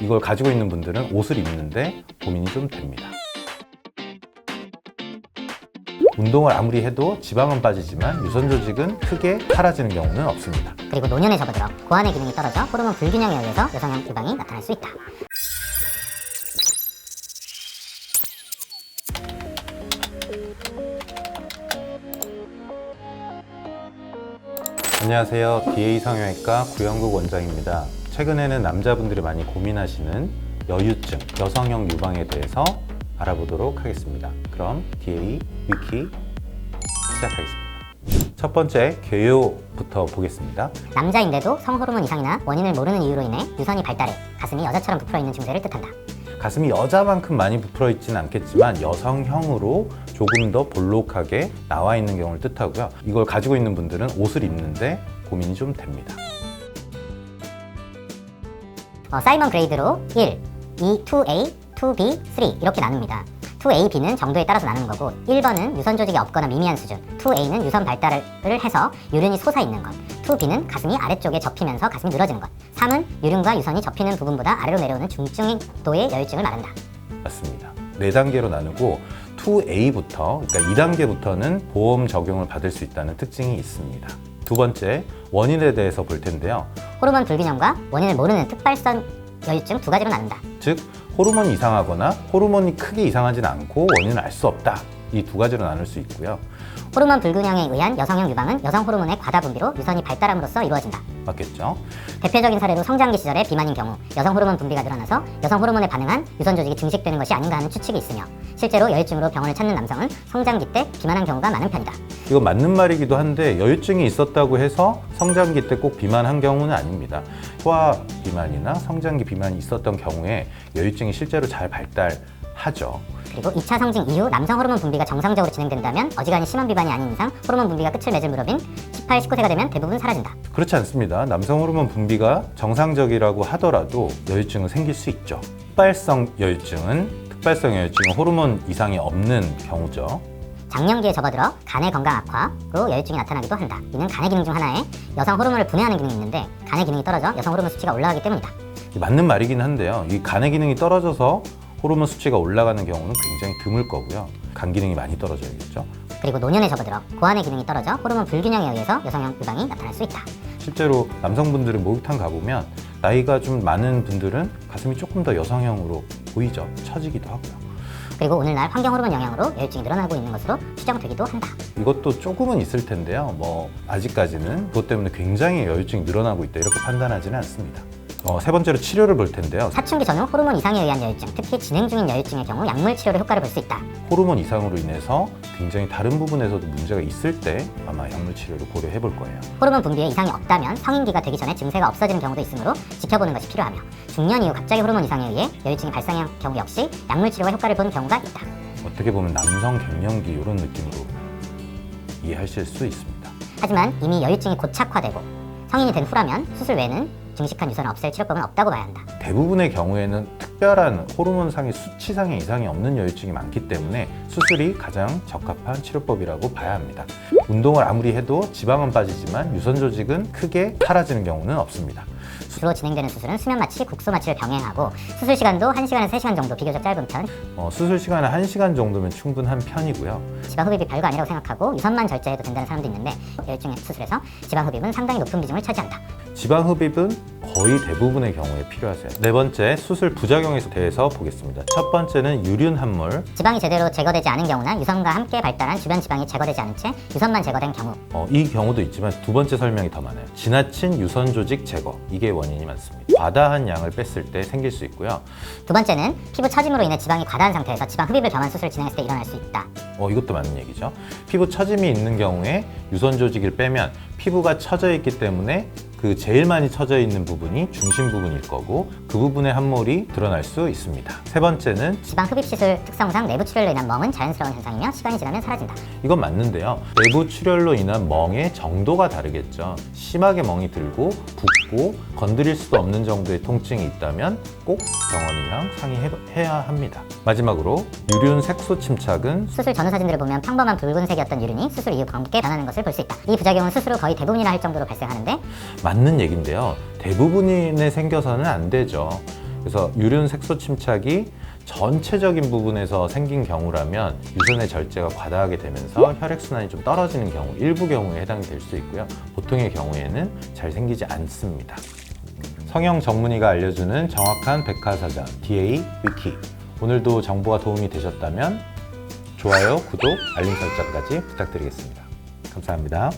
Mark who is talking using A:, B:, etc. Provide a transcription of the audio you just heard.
A: 이걸 가지고 있는 분들은 옷을 입는데 고민이 좀 됩니다. 운동을 아무리 해도 지방은 빠지지만 유선 조직은 크게 사라지는 경우는 없습니다.
B: 그리고 노년에 접어들어 고환의 기능이 떨어져 호르몬 불균형에 의해서 여성형 유방이 나타날 수 있다.
A: 안녕하세요. DA 성형외과 구영국 원장입니다. 최근에는 남자분들이 많이 고민하시는 여유증, 여성형 유방에 대해서 알아보도록 하겠습니다. 그럼 DA 위키 시작하겠습니다. 첫 번째, 개요부터 보겠습니다.
B: 남자인데도 성호르몬 이상이나 원인을 모르는 이유로 인해 유선이 발달해 가슴이 여자처럼 부풀어 있는 증세를 뜻한다.
A: 가슴이 여자만큼 많이 부풀어 있지는 않겠지만 여성형으로 조금 더 볼록하게 나와 있는 경우를 뜻하고요. 이걸 가지고 있는 분들은 옷을 입는데 고민이 좀 됩니다.
B: 사이먼 그레이드로 1, 2, 2A, 2B, 3 이렇게 나눕니다. 2A, B는 정도에 따라서 나누는 거고 1번은 유선 조직이 없거나 미미한 수준, 2A는 유선 발달을 해서 유륜이 솟아있는 것, 2B는 가슴이 아래쪽에 접히면서 가슴이 늘어지는 것, 3은 유륜과 유선이 접히는 부분보다 아래로 내려오는 중증도의 여유증을 말한다.
A: 맞습니다. 4단계로 나누고 2A부터, 그러니까 2단계부터는 보험 적용을 받을 수 있다는 특징이 있습니다. 두 번째, 원인에 대해서 볼 텐데요.
B: 호르몬 불균형과 원인을 모르는 특발성 여유증 두 가지로 나눈다.
A: 즉, 호르몬이 이상하거나 호르몬이 크게 이상하진 않고 원인을 알 수 없다. 이 두 가지로 나눌 수 있고요.
B: 호르몬 불균형에 의한 여성형 유방은 여성 호르몬의 과다 분비로 유선이 발달함으로써 이루어진다.
A: 맞겠죠?
B: 대표적인 사례로 성장기 시절의 비만인 경우 여성 호르몬 분비가 늘어나서 여성 호르몬에 반응한 유선 조직이 증식되는 것이 아닌가 하는 추측이 있으며 실제로 여유증으로 병원을 찾는 남성은 성장기 때 비만한 경우가 많은 편이다.
A: 이건 맞는 말이기도 한데 여유증이 있었다고 해서 성장기 때 꼭 비만한 경우는 아닙니다. 소아 비만이나 성장기 비만이 있었던 경우에 여유증이 실제로 잘 발달하죠.
B: 그리고 2차 성징 이후 남성 호르몬 분비가 정상적으로 진행된다면 어지간히 심한 비만이 아닌 이상 호르몬 분비가 끝을 맺을 무렵인 18, 19세가 되면 대부분 사라진다.
A: 그렇지 않습니다. 남성 호르몬 분비가 정상적이라고 하더라도 여유증은 생길 수 있죠. 특발성 여유증은 호르몬 이상이 없는 경우죠.
B: 장년기에 접어들어 간의 건강 악화로 여유증이 나타나기도 한다. 이는 간의 기능 중 하나에 여성 호르몬을 분해하는 기능이 있는데 간의 기능이 떨어져 여성 호르몬 수치가 올라가기 때문이다.
A: 맞는 말이긴 한데요. 이 간의 기능이 떨어져서 호르몬 수치가 올라가는 경우는 굉장히 드물 거고요. 간 기능이 많이 떨어져야겠죠.
B: 그리고 노년에 접어들어 고환의 기능이 떨어져 호르몬 불균형에 의해서 여성형 유방이 나타날 수 있다.
A: 실제로 남성분들은 목욕탕 가보면 나이가 좀 많은 분들은 가슴이 조금 더 여성형으로 보이죠. 처지기도 하고요.
B: 그리고 오늘날 환경 호르몬 영향으로 여유증이 늘어나고 있는 것으로 추정되기도 한다.
A: 이것도 조금은 있을 텐데요. 아직까지는 그것 때문에 굉장히 여유증이 늘어나고 있다 이렇게 판단하지는 않습니다. 세 번째로 치료를 볼 텐데요.
B: 사춘기 전후 호르몬 이상에 의한 여유증, 특히 진행 중인 여유증의 경우 약물 치료로 효과를 볼 수 있다.
A: 호르몬 이상으로 인해서 굉장히 다른 부분에서도 문제가 있을 때 아마 약물 치료를 고려해 볼 거예요.
B: 호르몬 분비에 이상이 없다면 성인기가 되기 전에 증세가 없어지는 경우도 있으므로 지켜보는 것이 필요하며 중년 이후 갑자기 호르몬 이상에 의해 여유증이 발생한 경우 역시 약물 치료가 효과를 본 경우가 있다.
A: 어떻게 보면 남성 갱년기 이런 느낌으로 이해하실 수 있습니다.
B: 하지만 이미 여유증이 고착화되고 성인이 된 후라면 수술 외에는 증식한 유선을 없앨 치료법은 없다고 봐야 한다.
A: 대부분의 경우에는 특별한 호르몬상의 수치상의 이상이 없는 여유증이 많기 때문에 수술이 가장 적합한 치료법이라고 봐야 합니다. 운동을 아무리 해도 지방은 빠지지만 유선 조직은 크게 사라지는 경우는 없습니다.
B: 주로 진행되는 수술은 수면 마취, 국소 마취를 병행하고 수술 시간도 1시간에서 3시간 정도 비교적 짧은 편.
A: 수술 시간은 1시간 정도면 충분한 편이고요.
B: 지방 흡입이 별거 아니라고 생각하고 유선만 절제해도 된다는 사람도 있는데 여유증 수술에서 지방 흡입은 상당히 높은 비중을 차지한다.
A: 지방 흡입은 거의 대부분의 경우에 필요하세요. 네 번째, 수술 부작용에 대해서 보겠습니다. 첫 번째는 유륜 함몰.
B: 지방이 제대로 제거되지 않은 경우나 유선과 함께 발달한 주변 지방이 제거되지 않은 채 유선만 제거된 경우.
A: 이 경우도 있지만 두 번째 설명이 더 많아요. 지나친 유선 조직 제거. 이게 원인이 많습니다. 과다한 양을 뺐을 때 생길 수 있고요.
B: 두 번째는 피부 처짐으로 인해 지방이 과다한 상태에서 지방 흡입을 겸한 수술을 진행했을 때 일어날 수 있다.
A: 이것도 맞는 얘기죠. 피부 처짐이 있는 경우에 유선 조직을 빼면 피부가 처져 있기 때문에 그 제일 많이 처져 있는 부분이 중심 부분일 거고 그 부분의 함몰이 드러날 수 있습니다. 세 번째는
B: 지방 흡입 시술 특성상 내부 출혈로 인한 멍은 자연스러운 현상이며 시간이 지나면 사라진다.
A: 이건 맞는데요. 내부 출혈로 인한 멍의 정도가 다르겠죠. 심하게 멍이 들고 붓고 건드릴 수도 없는 정도의 통증이 있다면 꼭 병원이랑 상의해야 합니다. 마지막으로 유륜 색소 침착은
B: 수술 전후 사진들을 보면 평범한 붉은색이었던 유륜이 수술 이후 검게 변하는 것을 볼 수 있다. 이 부작용은 수술 후 거의 대부분이라 할 정도로 발생하는데
A: 맞는 얘기인데요. 대부분에 생겨서는 안 되죠. 그래서 유륜 색소 침착이 전체적인 부분에서 생긴 경우라면 유선의 절제가 과다하게 되면서 혈액순환이 좀 떨어지는 경우, 일부 경우에 해당이 될 수 있고요. 보통의 경우에는 잘 생기지 않습니다. 성형 전문의가 알려주는 정확한 백과사전 DA 위키. 오늘도 정보가 도움이 되셨다면 좋아요, 구독, 알림 설정까지 부탁드리겠습니다. 감사합니다.